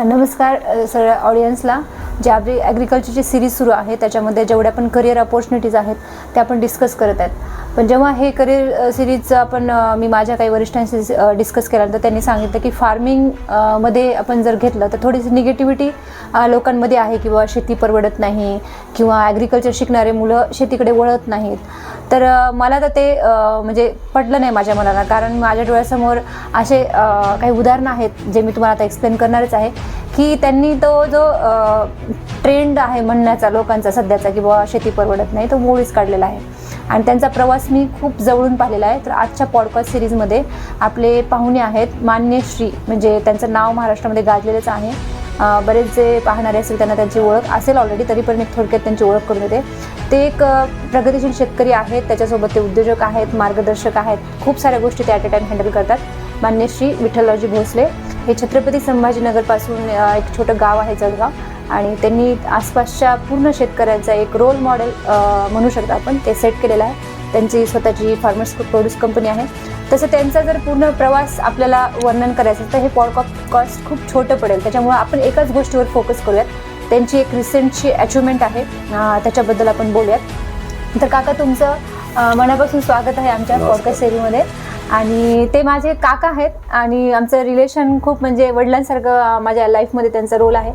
नमस्कार सगळ्या ऑडियन्सला. जे आपली ॲग्रिकल्चरची सिरीज सुरू आहे त्याच्यामध्ये जेवढ्या पण करिअर अपॉर्च्युनिटीज आहेत त्या आपण डिस्कस करत आहेत. पण जेव्हा हे करिअर सिरीजचं आपण मी माझ्या काही वरिष्ठांशी डिस्कस केल्यानंतर त्यांनी सांगितलं की फार्मिंग मध्ये आपण जर घेतलं तर थोडीशी निगेटिव्हिटी लोकांमध्ये आहे की बाबा शेती परवडत नाही किंवा ॲग्रिकल्चर शिकणारे मुलं शेतीकडे वळत नाहीत. तर मला तर ते म्हणजे पटलं नाही माझ्या मनाला, कारण माझ्या डोळ्यासमोर असे काही उदाहरणं आहेत जे मी तुम्हाला आता एक्सप्लेन करणारच आहे की त्यांनी तो जो ट्रेंड आहे म्हणण्याचा लोकांचा सध्याचा की बाबा शेती परवडत नाही तो मुळीच काढलेला आहे आणि त्यांचा प्रवास मी खूप जवळून पाहिलेला आहे. तर आजच्या पॉडकास्ट सिरीजमध्ये आपले पाहुणे आहेत मान्यश्री, म्हणजे त्यांचं नाव महाराष्ट्रामध्ये गाजलेलंच आहे. बरेच जे पाहणारे असतील त्यांना त्यांची ओळख असेल ऑलरेडी, तरी पण मी थोडक्यात त्यांची ओळख करून देते. ते एक प्रगतिशील शेतकरी आहेत, त्याच्यासोबत ते उद्योजक आहेत, मार्गदर्शक आहेत, खूप साऱ्या गोष्टी ते ॲट अ टाईम हँडल करतात. मान्यश्री विठ्ठलरावजी भोसले हे छत्रपती संभाजीनगरपासून एक छोटं गाव आहे जळगाव, आणि त्यांनी आसपासच्या पूर्ण शेतकऱ्यांचा एक रोल मॉडेल म्हणू शकता आपण ते सेट केलेलं आहे. त्यांची स्वतःची फार्मर्स प्रोड्यूस कंपनी आहे. तसं त्यांचा जर पूर्ण प्रवास आपल्याला वर्णन करायचं तर हे पॉडकास्ट खूप छोटं पडेल, त्याच्यामुळे आपण एकाच गोष्टीवर फोकस करूयात. त्यांची एक रिसेंटची अचिव्हमेंट आहे, त्याच्याबद्दल आपण बोलूयात. तर काका, तुमचं मनापासून स्वागत आहे आमच्या पॉडकास्ट सिरीजमध्ये. आणि ते माझे काका आहेत आणि आमचं रिलेशन खूप म्हणजे वडिलांसारखं माझ्या लाईफमध्ये त्यांचा रोल आहे.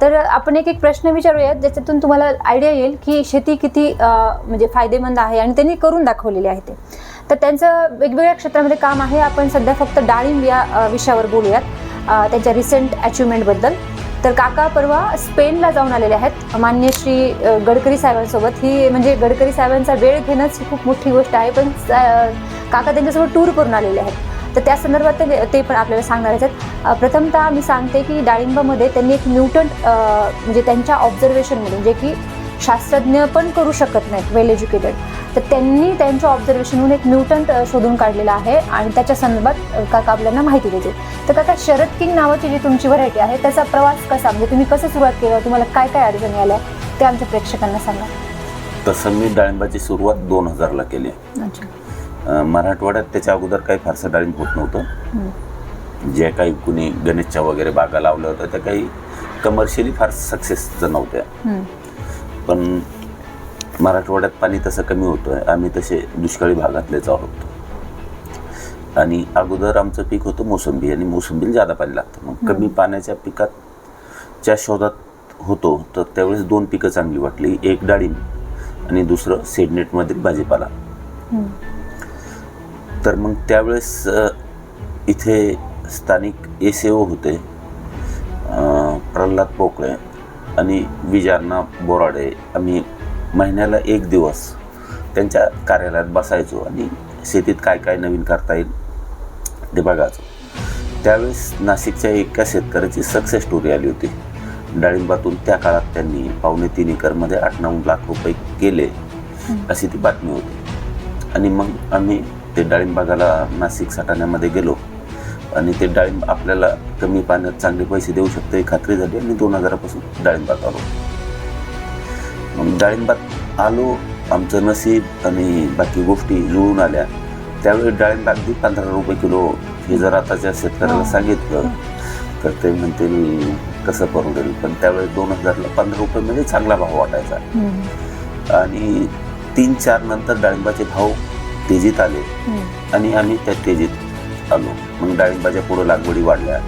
तर आपण एक एक प्रश्न विचारूयात ज्याच्यातून तुम्हाला आयडिया येईल की शेती किती म्हणजे फायदेमंद आहे, आणि त्यांनी करून दाखवलेले आहे ते. तर त्यांचं वेगवेगळ्या क्षेत्रामध्ये काम आहे. आपण सध्या फक्त डाळिंब या विषयावर बोलूयात, त्यांच्या रिसेंट अचिव्हमेंटबद्दल. तर काका परवा स्पेनला जाऊन आलेले आहेत मान्यश्री गडकरी साहेबांसोबत. ही म्हणजे गडकरी साहेबांचा वेळ घेणंच खूप मोठी गोष्ट आहे, पण काका त्यांच्यासोबत टूर करून आलेले आहेत. तर त्या संदर्भात ते पण आपल्याला सांगणार आहेत. प्रथमतः मी सांगते की डाळिंबामध्ये त्यांनी एक म्युटंट म्हणजे त्यांच्या ऑब्झर्वेशनमधून, जे की शास्त्रज्ञ पण करू शकत नाहीत वेल एज्युकेटेड, तर त्यांनी त्यांच्या ऑब्झर्वेशनमधून एक म्युटंट शोधून काढलेला आहे आणि त्याच्या संदर्भात काका आपल्याला माहिती देतील. तर काका, शरद किंग नावाची जी तुमची व्हरायटी आहे त्याचा प्रवास कसा, म्हणजे तुम्ही कसं सुरुवात केलं, तुम्हाला काय काय अडचणी आल्या ते आमच्या प्रेक्षकांना सांगा. तसं मी डाळिंबाची सुरुवात 2000ला केली. मराठवाड्यात त्याच्या अगोदर काही फारसं डाळिंब होत नव्हतं. जे काही कुणी गणेशच्या वगैरे बागा लावल्या होत्या त्या काही कमर्शियली फार सक्सेस नव्हत्या. पण मराठवाड्यात पाणी तसं कमी होतं, आम्ही तसे दुष्काळी भागातलेच आहोत. आणि अगोदर आमचं पीक होतं मोसंबी, आणि मोसंबीला जादा पाणी लागतं. मग कमी पाण्याच्या पिकाच्या शोधात होतो, तर त्यावेळेस 2 पिकं चांगली वाटली. एक डाळिंब आणि दुसरं सेडनेटमधील भाजीपाला. तर मग त्यावेळेस इथे स्थानिक SAO होते प्रल्हाद पोकळे आणि विजारणा बोराडे. आम्ही महिन्याला 1 दिवस त्यांच्या कार्यालयात बसायचो आणि शेतीत काय काय नवीन करता येईल ते बघायचो. त्यावेळेस नाशिकच्या एका शेतकऱ्याची सक्सेस स्टोरी आली होती डाळिंबातून. त्या काळात त्यांनी 3.25 एकरमध्ये 8-9 लाख रुपये केले, अशी ती बातमी होती. आणि मग आम्ही ते डाळिंब बागाला नाशिक सटाण्यामध्ये गेलो आणि ते डाळिंब आपल्याला कमी पाण्यात चांगले पैसे देऊ शकते ही खात्री झाली, आणि 2000पासून डाळिंबात आलो. मग डाळिंबात आलो, आमचं नशीब आणि बाकी गोष्टी जुळून आल्या. त्यावेळी डाळिंब अगदी 15 रुपये किलो. हे जर आताच्या शेतकऱ्याला सांगितलं तर ते म्हणतील कसं परवडेल, पण त्यावेळी 2000ला 15 रुपये म्हणजे चांगला भाव वाटायचा. आणि 3-4 नंतर डाळिंबाचे भाव तेजीत आले आणि आम्ही त्या तेजीत आलो. मग डाळिंबाच्या पुढं लागवडी वाढल्या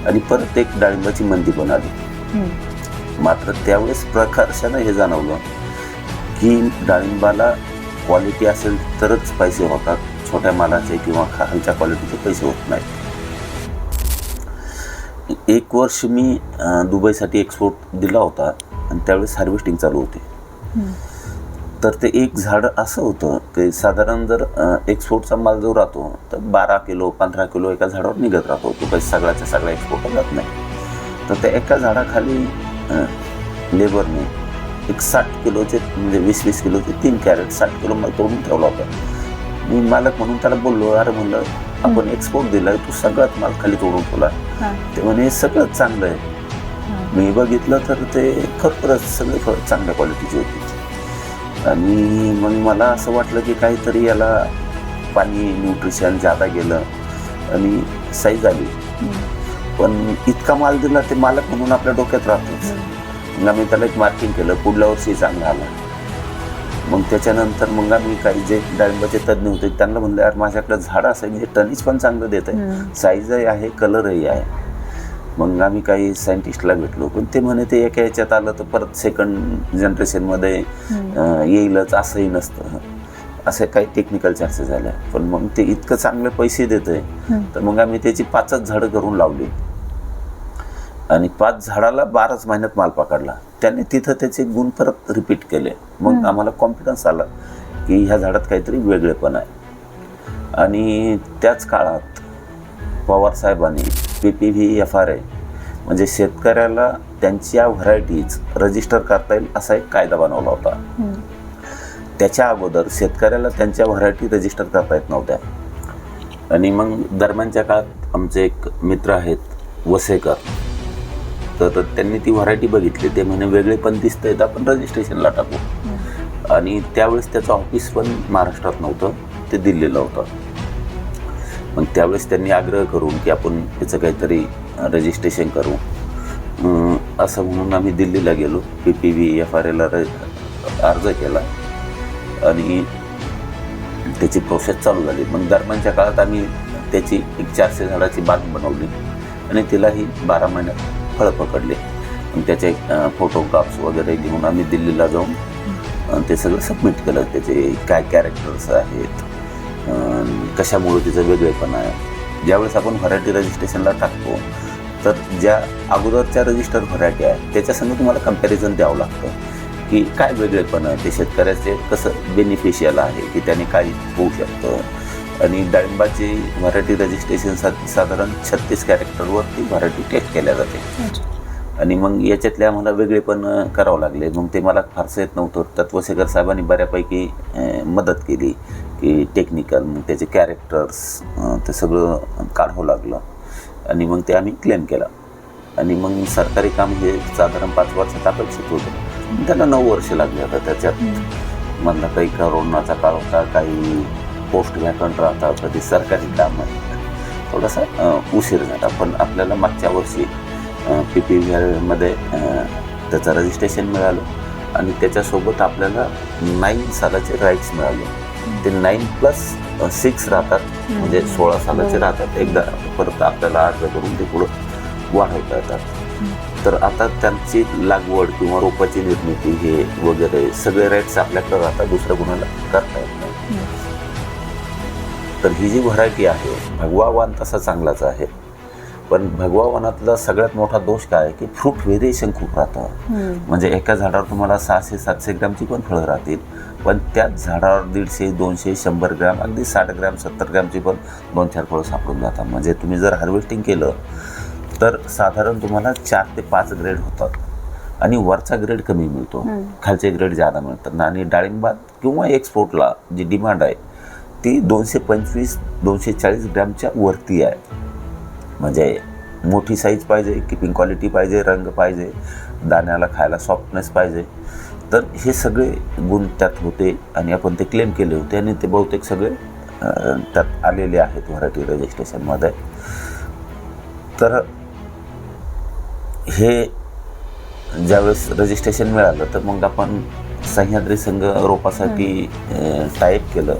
आणि परत एक डाळिंबाची मंदी पण आली. मात्र त्यावेळेस प्रकर्षानं हे जाणवलं की डाळिंबाला क्वालिटी असेल तरच पैसे होतात, छोट्या मालाचे किंवा खालच्या क्वालिटीचे पैसे होत नाहीत. 1 वर्ष मी दुबईसाठी एक्सपोर्ट दिला होता आणि त्यावेळेस हार्वेस्टिंग चालू होती. तर ते एक झाड असं होतं की साधारण जर एक्सपोर्टचा माल जो राहतो तर 12 किलो 15 किलो एका झाडावर निघत राहतो. तो काही सगळ्याच्या सगळ्या एक्सपोर्ट जात नाही. तर त्या एका झाडाखाली लेबरने एक 60 किलोचे म्हणजे 20-20 किलोचे 3 कॅरेट 60 किलो माल तोडून ठेवला होता. मी मालक म्हणून त्याला बोललो, अरे म्हणलं आपण एक्सपोर्ट दिलाय, तू सगळ्यात माल खाली तोडून ठेवला. ते म्हणे सगळं चांगलं आहे. मी बघितलं तर ते खरंच सगळे फळ चांगल्या क्वालिटीची होती. आणि मग मला असं वाटलं की काहीतरी याला पाणी न्यूट्रिशन जादा गेलं आणि साईज आली. पण इतका माल दिला ते मालक म्हणून आपल्या डोक्यात राहतोच. मग आम्ही त्याला एक मार्किंग केलं, पुढल्या वर्षी चांगला आला. मग त्याच्यानंतर मग आम्ही काही जे डाळिंबाचे तज्ज्ञ होते त्यांना म्हणलं, यार माझ्याकडे झाड असं म्हणजे टनीज पण चांगलं देत आहे, साईजही आहे, कलरही आहे. मग आम्ही काही सायंटिस्टला भेटलो, पण ते म्हणे ते एका याच्यात आलं तर परत सेकंड जनरेशनमध्ये येईलच असंही नसतं. असे काही टेक्निकल चर्चा झाल्या. पण मग ते इतकं चांगले पैसे देत आहे तर मग आम्ही त्याची 5च झाडं करून लावली आणि 5 झाडाला 12च महिन्यात माल पकडला. त्याने तिथं त्याचे गुण परत रिपीट केले. मग आम्हाला कॉन्फिडन्स आला की ह्या झाडात काहीतरी वेगळेपण आहे. आणि त्याच काळात पवार साहेबांनी PPV-FRA म्हणजे शेतकऱ्याला त्यांच्या व्हरायटीज रजिस्टर करता येईल असा एक कायदा बनवला होता. त्याच्या अगोदर शेतकऱ्याला त्यांच्या व्हरायटी रजिस्टर करता येत नव्हत्या. आणि मग दरम्यानच्या काळात आमचे एक मित्र आहेत वसेकर, तर त्यांनी ती व्हरायटी बघितली. ते म्हणे वेगळे पण दिसतंय, आपण रजिस्ट्रेशनला टाकू. आणि त्यावेळेस त्याचं ऑफिस पण महाराष्ट्रात नव्हतं, ते दिल्लीला होतं. मग त्यावेळेस त्यांनी आग्रह करून की आपण त्याचं काहीतरी रजिस्ट्रेशन करू असं म्हणून आम्ही दिल्लीला गेलो. PPV-FRAला अर्ज केला आणि त्याची प्रोसेस चालू झाली. मग दरम्यानच्या काळात आम्ही त्याची एक 400 झाडाची बाग बनवली आणि तिलाही 12 महिन्यात फळं पकडले. मग त्याचे फोटोग्राफ्स वगैरे घेऊन आम्ही दिल्लीला जाऊन ते सगळं सबमिट केलं. त्याचे काय कॅरेक्टर्स आहेत, कशामुळे तिचं वेगळेपण आहे. ज्यावेळेस आपण व्हरायटी रजिस्ट्रेशनला टाकतो तर ज्या अगोदरच्या रजिस्टर व्हरायटी आहे त्याच्यासंग तुम्हाला कम्पॅरिझन द्यावं लागतं की काय वेगळेपण आहे, ते शेतकऱ्याचे कसं बेनिफिशियल आहे, की त्याने काय होऊ शकतं. आणि डाळिंबाची व्हरायटी रजिस्ट्रेशनसाठी साधारण 36 कॅरेक्टरवर ती व्हरायटी टेस्ट केल्या जाते. आणि मग याच्यातले आम्हाला वेगळेपण करावं लागले. मग ते मला फारसं येत नव्हतं. त्यात वसेकर साहेबांनी बऱ्यापैकी मदत केली की टेक्निकल, मग त्याचे कॅरेक्टर्स ते सगळं काढावं लागलं. आणि मग ते आम्ही क्लेम केलं. आणि मग सरकारी काम हे साधारण 5 वर्षात अपेक्षित होतं. त्याला 9 वर्ष लागले आता. त्याच्यात मधला काही करोनाचा काळ होता, काही पोस्ट व्हॅकंट राहता, कधी सरकारी काम थोडासा उशीर झाला. पण आपल्याला मागच्या वर्षी PPV-मध्ये त्याचं रजिस्ट्रेशन मिळालं आणि त्याच्यासोबत आपल्याला 9 सालाचे राईट्स मिळाले. ते 9+6 राहतात, म्हणजे 16 सालाचे राहतात. एकदा परत आपल्याला अर्ज करून ते पुढं वाढवता येतात. तर आता त्यांची लागवड किंवा रोपाची निर्मिती हे वगैरे सगळे राईट्स आपल्याकडे राहतात, दुसऱ्या कुणाला करता येत नाही. तर ही जी व्हरायटी आहे, भगवा वाण तसा चांगलाच आहे. पण भगवा वनातला सगळ्यात मोठा दोष काय आहे की फ्रूट व्हेरिएशन खूप राहतं. म्हणजे एका झाडावर तुम्हाला 600-700 ग्रॅमची पण फळं राहतील, पण त्याच झाडावर 150, 200, 100 ग्रॅम, अगदी 60 ग्रॅम, 70 ग्रॅमची पण 2-4 फळं सापडून जातात. म्हणजे तुम्ही जर हार्वेस्टिंग केलं तर साधारण तुम्हाला 4 ते 5 ग्रेड होतात आणि वरचा ग्रेड कमी मिळतो, खालचे ग्रेड जादा मिळतात. आणि डाळिंबात किंवा एक्सपोर्टला जी डिमांड आहे ती 225-240 ग्रॅमच्या वरती आहे. म्हणजे मोठी साईज पाहिजे, किपिंग क्वालिटी पाहिजे, रंग पाहिजे, दाण्याला खायला सॉफ्टनेस पाहिजे. तर हे सगळे गुण त्यात होते आणि आपण ते क्लेम केले होते आणि ते बहुतेक सगळे त्यात आलेले आहेत व्हरायटी रजिस्ट्रेशनमध्ये. तर हे ज्यावेळेस रजिस्ट्रेशन मिळालं तर मग आपण सह्याद्री संघ रोपासाठी टाईप केलं.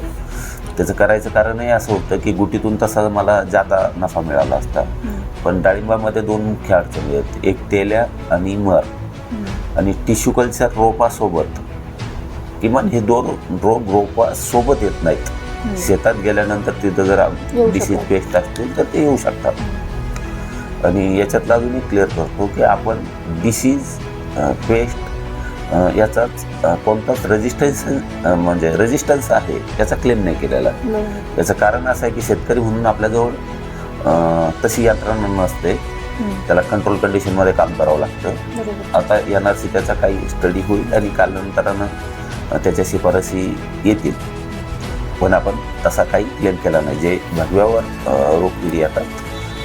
त्याचं करायचं कारणही असं होतं की गुटीतून तसा मला जादा नफा मिळाला असता. पण डाळिंबामध्ये 2 मुख्य अडचणी आहेत, एक तेल्या आणि मर. आणि टिश्यू कल्चर रोपासोबत किमान हे 2 रोग रोपासोबत येत नाहीत. शेतात गेल्यानंतर तिथं जर डिसीज पेस्ट असतील तर ते येऊ शकतात. आणि याच्यातला अजून एक क्लिअर करतो की आपण डिसीज पेस्ट याचाच कोणताच रेजिस्टन्स आहे याचा क्लेम नाही केलेला. याचं कारण असं आहे की शेतकरी म्हणून आपल्याजवळ तशी यंत्रणा नसते, त्याला कंट्रोल कंडिशनमध्ये काम करावं लागतं. आता NRC त्याचा काही स्टडी होईल आणि कालांतरानं त्याच्या शिफारसी येतील, पण आपण तसा काही क्लेम केला नाही. जे भगव्यावर रोगकिडी येतात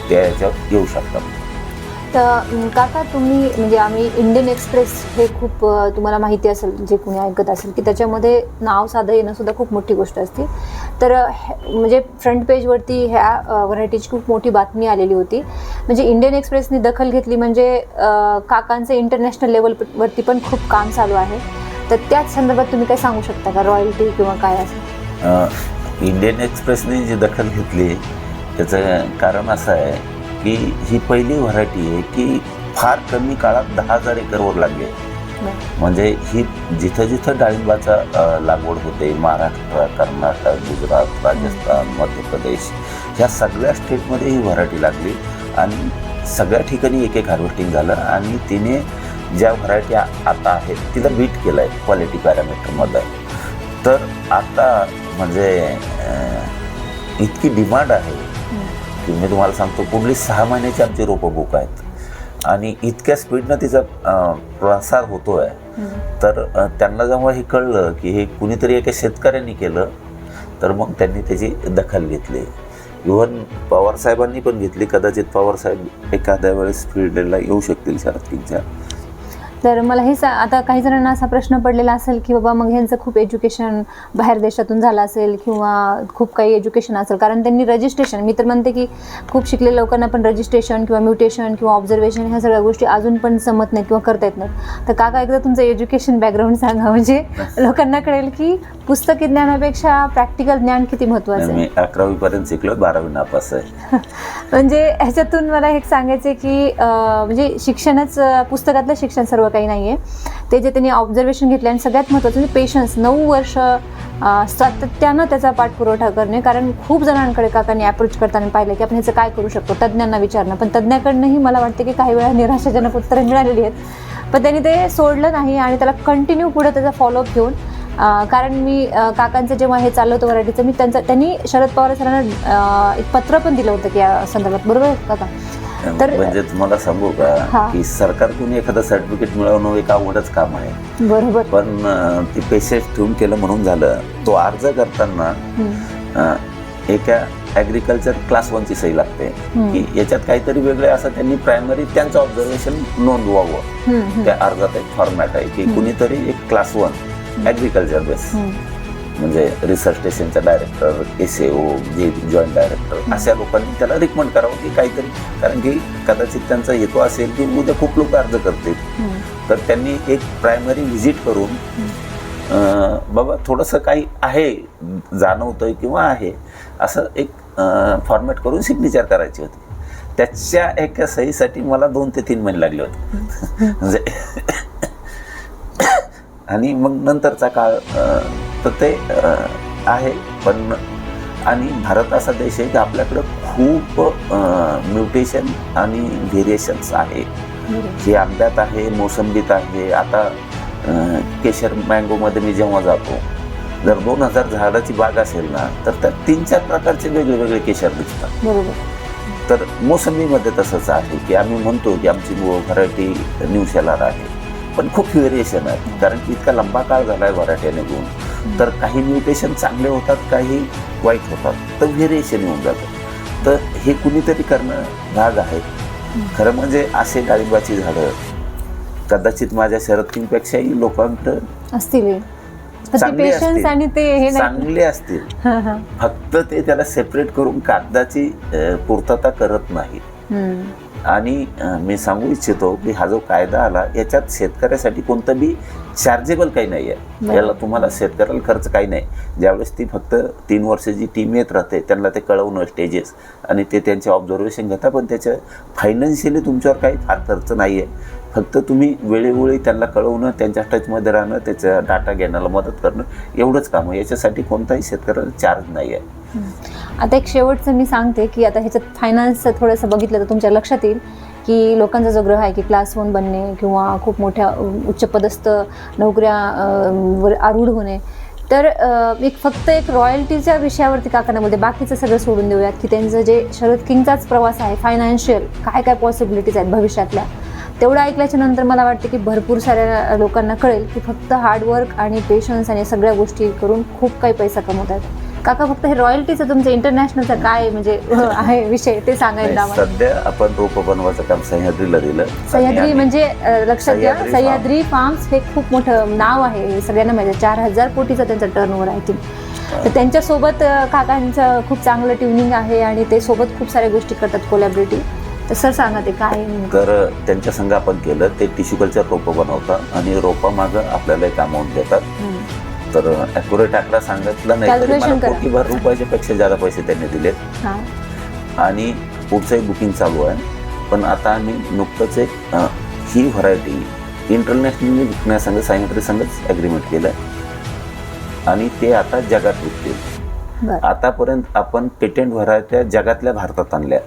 त्या याच्यावर येऊ शकतात. तर काका तुम्ही म्हणजे आम्ही इंडियन एक्सप्रेस हे खूप तुम्हाला माहिती असेल, जे कोणी ऐकत असेल, की त्याच्यामध्ये नाव साधं येणं सुद्धा खूप मोठी गोष्ट असते. तर म्हणजे फ्रंट पेजवरती ह्या व्हरायटीची खूप मोठी बातमी आलेली होती. म्हणजे इंडियन एक्सप्रेसने दखल घेतली म्हणजे काकांचं इंटरनॅशनल लेवलवरती पण खूप काम चालू आहे. तर त्याच संदर्भात तुम्ही काय सांगू शकता का, रॉयल्टी किंवा काय असं? इंडियन एक्सप्रेसने जी दखल घेतली त्याचं कारण असं आहे की ही पहिली व्हरायटी आहे की फार कमी काळात 10,000 एकरवर लागली. म्हणजे ही जिथं जिथं डाळिंबाचा लागवड होते, महाराष्ट्र, कर्नाटक, गुजरात, राजस्थान, मध्य प्रदेश, ह्या सगळ्या स्टेटमध्ये ही व्हरायटी लागली आणि सगळ्या ठिकाणी एक हार्वेस्टिंग झालं. आणि तिने ज्या व्हरायटी आता आहेत तिला बीट केलं आहे क्वालिटी पॅरामीटरमध्ये. तर आता म्हणजे इतकी डिमांड आहे की मी तुम्हाला सांगतो, पुढली 6 महिन्याची आमची रोपं बुक आहेत आणि इतक्या स्पीडनं तिचा प्रसार होतो आहे. तर त्यांना जेव्हा हे कळलं की हे कुणीतरी एका शेतकऱ्यांनी केलं, तर मग त्यांनी त्याची दखल घेतली. इव्हन पवारसाहेबांनी पण घेतली. कदाचित पवारसाहेब एखाद्या वेळेस फील्डला येऊ शकतील शरद किंगच्या. तर मला हे आता काही जणांना असा प्रश्न पडलेला असेल की बाबा मग ह्यांचं खूप एज्युकेशन बाहेर देशातून झालं असेल किंवा खूप काही एज्युकेशन असेल, कारण त्यांनी रजिस्ट्रेशन, मी तर म्हणते की खूप शिकलेल्या लोकांना पण रजिस्ट्रेशन किंवा म्युटेशन किंवा ऑब्झर्वेशन ह्या सगळ्या गोष्टी अजून पण जमत नाहीत किंवा करता येत नाहीत. तर काका एकदा तुमचं एज्युकेशन बॅकग्राऊंड सांगा, म्हणजे लोकांना कळेल की पुस्तकी ज्ञानापेक्षा प्रॅक्टिकल ज्ञान किती महत्त्वाचं आहे. मी 11वी पर्यंत शिकलो, 12वी नापास आहे. म्हणजे ह्याच्यातून मला हे सांगायचं आहे की म्हणजे शिक्षणच, पुस्तकातलं शिक्षण सर्व काही नाही आहे. ते जे त्यांनी ऑब्झर्वेशन घेतले आणि सगळ्यात महत्त्वाचं म्हणजे पेशन्स, 9 वर्ष सातत्यानं त्याचा पाठपुरवठा करणे. कारण खूप जणांकडे काकांनी अप्रोच करताना पाहिलं की आपण ह्याचं काय करू शकतो, तज्ज्ञांना विचारणं, पण तज्ज्ञाकडनंही मला वाटतं की काही वेळा निराशाजनक उत्तरं मिळालेली आहेत. पण त्यांनी ते सोडलं नाही आणि त्याला कंटिन्यू पुढे त्याचा फॉलोअप घेऊन, कारण मी काकांचं जेव्हा हे चाललं होतं व्हरायटीचं, मी त्यांनी शरद पवार सरांना एक पत्र पण दिलं होतं की या संदर्भात, बरोबर आहे काका? तर म्हणजे तुम्हाला सांगू का की सरकारकडून एखादं सर्टिफिकेट मिळवणं एक अवघडच काम आहे. बरोबर. पण ती पेशन्स ठेवून केलं म्हणून झालं. तो अर्ज करताना एका ॲग्रिकल्चर क्लास 1ची सही लागते की याच्यात काहीतरी वेगळे असं त्यांनी प्रायमरी त्यांचं ऑब्झर्वेशन नोंदवावं. त्या अर्जात एक फॉर्मॅट आहे की कुणीतरी एक क्लास 1 ॲग्रिकल्चर बेस, म्हणजे रिसर्च स्टेशनचा डायरेक्टर, SAO, जे जॉईंट डायरेक्टर, अशा लोकांनी त्याला रिकमेंड करावं की काहीतरी, कारण की कदाचित त्यांचा हेतू असेल की उद्या खूप लोक अर्ज करतील. तर त्यांनी एक प्रायमरी व्हिजिट करून बाबा थोडंसं काही आहे जाणवतंय किंवा आहे असं एक फॉर्मॅट करून सिग्नेचर करायची होती. त्याच्या एका सहीसाठी मला 2 ते 3 महिने लागले होते. म्हणजे आणि मग नंतरचा काळ तर ते आहे. पण आणि भारत असा देश आहे की आपल्याकडं खूप म्युटेशन आणि व्हेरिएशन्स आहे. हे आंब्यात आहे, मोसंबीत आहे. आता केशर मँगोमध्ये मी जेव्हा जातो, जर 2000 झाडाची बाग असेल ना, तर त्यात 3-4 प्रकारचे वेगळे वेगळे केशर दिसतात. बरोबर. तर मोसंबीमध्ये तसंच आहे की आम्ही म्हणतो की आमची व्हरायटी न्यू सेलर आहे, पण खूप व्हेरिएशन आहे. कारण की इतका लंबा काळ झाला आहे व्हरायटीने घेऊन. तर काही म्युटेशन चांगले होतात, काही वाईट होतात, तर व्हेरिएशन येऊन जातं. तर हे कुणीतरी करणं भाग आहे. खरं म्हणजे असे डाळिंबाची झाडं कदाचित माझ्या शरद किंगपेक्षाही लोकांकडे असतील, चांगले असतील. फक्त ते त्याला सेपरेट करून कागदाची पूर्तता करत नाही. आणि मी सांगू इच्छितो की हा जो कायदा आला याच्यात शेतकऱ्यासाठी कोणतं बी चार्जेबल काही नाही आहे. याला तुम्हाला शेतकऱ्याला खर्च काही नाही. ज्यावेळेस ती फक्त 3 वर्षाची टीम येत राहते, त्यांना ते कळवणं स्टेजेस आणि ते त्यांचे ऑब्झर्वेशन घेता, पण त्याच्या फायनान्शियली तुमच्यावर काही फार खर्च नाही आहे. फक्त तुम्ही वेळोवेळी त्यांना कळवणं, त्यांच्या टचमध्ये राहणं, त्याचा डाटा घेण्याला मदत करणं, एवढंच काम आहे. याच्यासाठी कोणताही शेतकऱ्याला चार्ज नाही आहे. आता एक शेवटचं मी सांगते की आता ह्याच्यात फायनान्सचं थोडंसं बघितलं तर तुमच्या लक्षात येईल की लोकांचा जो ग्रह आहे की क्लास 1 बनणे किंवा खूप मोठ्या उच्चपदस्थ नोकऱ्या आरूढ होणे, तर फक्त एक रॉयल्टीच्या विषयावरती काकांना बोलते, बाकीचं सगळं सोडून देऊयात की त्यांचं जे शरद किंगचाच प्रवास आहे, फायनान्शियल काय काय पॉसिबिलिटीज आहेत भविष्यातल्या, तेवढं ऐकल्याच्या नंतर मला वाटतं की भरपूर साऱ्या लोकांना कळेल की फक्त हार्डवर्क आणि पेशन्स आणि सगळ्या गोष्टी करून खूप काही पैसा कमवतात. काका फक्त हे रॉयल्टीचं तुमचं इंटरनॅशनलचं काय म्हणजे आहे विषय ते सांगायला आम्हाला. सध्या आपण रोपं बनवायचं काम सह्याद्रीला दिलं. सह्याद्री म्हणजे लक्षात घ्या, सह्याद्री सह्याद्री फार्म्स हे खूप मोठं नाव आहे, हे सगळ्यांना माहिती आहे. 4000 कोटीचा त्यांचा टर्नओव्हर आहे ती. तर त्यांच्यासोबत काकांचं खूप चांगलं ट्युनिंग आहे आणि ते सोबत खूप साऱ्या गोष्टी करतात कोलॅबरेटिव्ह. तर सर सांगा ते काय आहे. तर त्यांच्या संघ आपण केलं ते टिश्यू कल्चर रोपं बनवतात आणि रोपं मागं आपल्याला एक अमाऊंट देतात. तर ॲक्युरेट आकडा सांगितला नाही तरी Calculation मला करा. कोटीभर रुपयाच्या पेक्षा जादा पैसे त्यांनी दिलेत. हां. आणि पुढचंही बुकिंग चालू आहे. पण आता आम्ही नुकतंच एक ही व्हरायटी इंटरनॅशनली विकण्यासंग सह्याद्री संघच ॲग्रीमेंट केलं आहे आणि ते आता जगात विकतील. बरं. आतापर्यंत आपण पेटेंट व्हरायट्या जगातल्या भारतात आणल्या,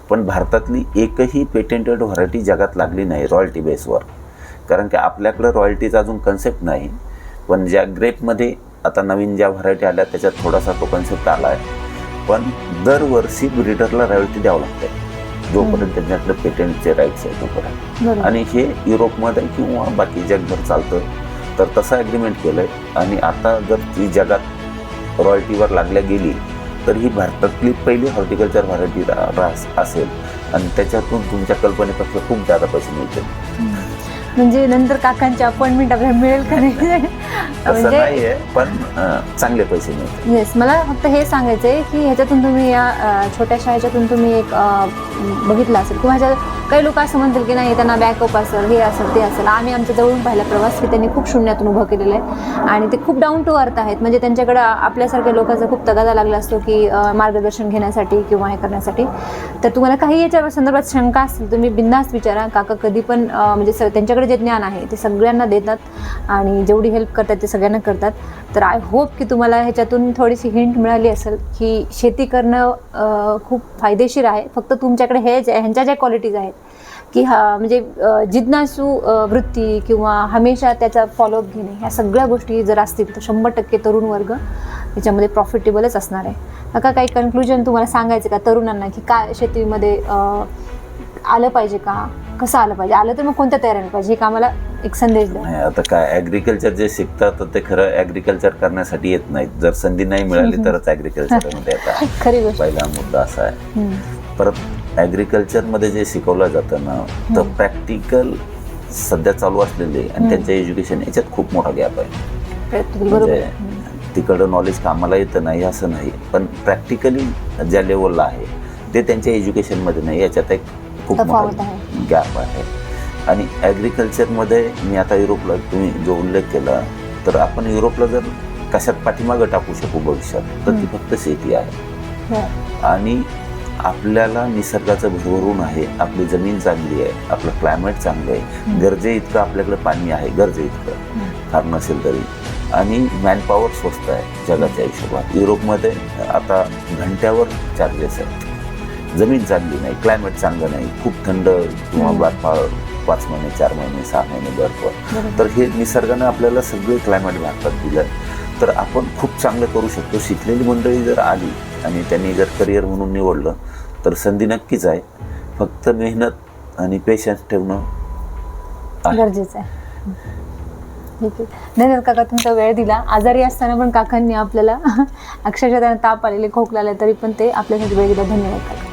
पण भारतातली एकही पेटेंटेड व्हरायटी जगात लागली नाही रॉयल्टी बेसवर. कारण की आपल्याकडं रॉयल्टीचा अजून कन्सेप्ट नाही. पण ज्या ग्रेपमध्ये आता नवीन ज्या व्हरायटी आल्या त्याच्यात थोडासा तो कन्सेप्ट आला आहे. पण दरवर्षी ब्रीडरला रॉयल्टी द्यावं लागते जोपर्यंत त्यांच्याकडे पेटेंटचे राईट्स आहे तोपर्यंत. बरोबर. आणि हे युरोपमध्ये किंवा बाकी जगभर चालतं. तर तसं ॲग्रीमेंट केलं आहे. आणि आता जर ती जगात रॉयल्टीवर लागल्या गेली तर ही भारतातली पहिली हॉर्टिकल्चर व्हरायटी असेल आणि त्याच्यातून तुमच्या कल्पनेपेक्षा खूप जादा पैसे मिळतील. म्हणजे नंतर काकांची अपॉइंटमेंट आपल्याला मिळेल का नाही असं म्हणजे नाही आहे, पण चांगले पैसे मिळतील. येस, मला फक्त हे सांगायचं आहे की ह्याच्यातून तुम्ही या छोट्याशा ह्याच्यातून तुम्ही एक बघितलं असेल किंवा ह्याच्या काही लोक असं म्हणतील की नाही त्यांना बॅकअप असेल, हे असेल ते असेल. आम्ही आमच्या जवळून पाहिला प्रवास की त्यांनी खूप शून्यातून उभं केलेलं आहे आणि ते खूप डाऊन टू अर्थ आहेत. म्हणजे त्यांच्याकडं आपल्यासारख्या लोकांचा खूप तगादा लागला असतो की मार्गदर्शन घेण्यासाठी किंवा हे करण्यासाठी. तर तुम्हाला काही याच्या संदर्भात शंका असतील तुम्ही बिनधास्त विचारा. काका कधी पण म्हणजे त्यांच्याकडे जे ज्ञान आहे ते सगळ्यांना देतात आणि जेवढी हेल्प करतात ते सगळ्यांना करतात. तर आय होप की तुम्हाला ह्याच्यातून थोडीशी हिंट मिळाली असेल की शेती करणं खूप फायदेशीर आहे. फक्त तुमच्याकडे ह्यांच्या ज्या क्वालिटीज आहेत की म्हणजे जिज्ञासू वृत्ती किंवा हमेशा त्याचा फॉलोअप घेणे, ह्या सगळ्या गोष्टी जर असतील तर 100% तरुण वर्ग याच्यामध्ये प्रॉफिटेबलच असणार आहे. काका काही कन्क्लुजन तुम्हाला सांगायचं का तरुणांना की काय शेतीमध्ये आलं पाहिजे का, कसं आलं पाहिजे, आलं तर मग कोणत्या तयारीने पाहिजे, हे कामाला एक संदेश द्या. नाही, आता काय ॲग्रिकल्चर जे शिकतात तर ते खरं ॲग्रिकल्चर करण्यासाठी येत नाहीत. जर संधी नाही मिळाली तरच ॲग्रिकल्चरमध्ये येतात. खरी गोष्ट. पहिला मुद्दा असा आहे. परत ॲग्रिकल्चरमध्ये जे शिकवलं जातं ना तर प्रॅक्टिकल सध्या चालू असलेले आणि त्यांचं एज्युकेशन याच्यात खूप मोठा गॅप आहे. म्हणजे तिकडं नॉलेज कामाला येतं नाही असं नाही, पण प्रॅक्टिकली ज्या लेवलला आहे ते त्यांच्या एज्युकेशनमध्ये नाही. याच्यात एक खूप मोठा गॅप आहे. आणि ॲग्रिकल्चरमध्ये मी आता युरोपला तुम्ही जो उल्लेख केला तर आपण युरोपला जर कशात पाठीमागं टाकू शकू भविष्यात तर ती फक्त शेती आहे. आणि आपल्याला निसर्गाचं भरभरून आहे, आपली जमीन चांगली आहे, आपलं क्लायमेट चांगलं आहे, गरजे इतकं आपल्याकडे पाणी आहे, गरजे इतकं फार नसेल तरी. आणि मॅनपॉवर स्वस्त आहे जगाच्या हिशोबात. युरोपमध्ये आता घंट्यावर चार्जेस आहेत. जमीन चांगली नाही, क्लायमेट चांगलं नाही, खूप थंड किंवा बर्फ 5 महिने 4 महिने 6 महिने बर्फ. तर हे निसर्गानं आपल्याला सगळे क्लायमेट भारतात दिलं. तर आपण खूप चांगलं करू शकतो. शिकलेली मंडळी जर आली आणि त्यांनी जर करिअर म्हणून निवडलं तर संधी नक्कीच आहे. फक्त मेहनत आणि पेशन्स ठेवणं गरजेचं आहे. ठीक आहे, धन्यवाद काका तुमचा वेळ दिला. आजारी असताना पण काकांनी आपल्याला अक्षरशः त्यांना ताप आलेले, खोकला आले तरी पण ते आपल्यासाठी वेळ दिला. धन्यवाद काका.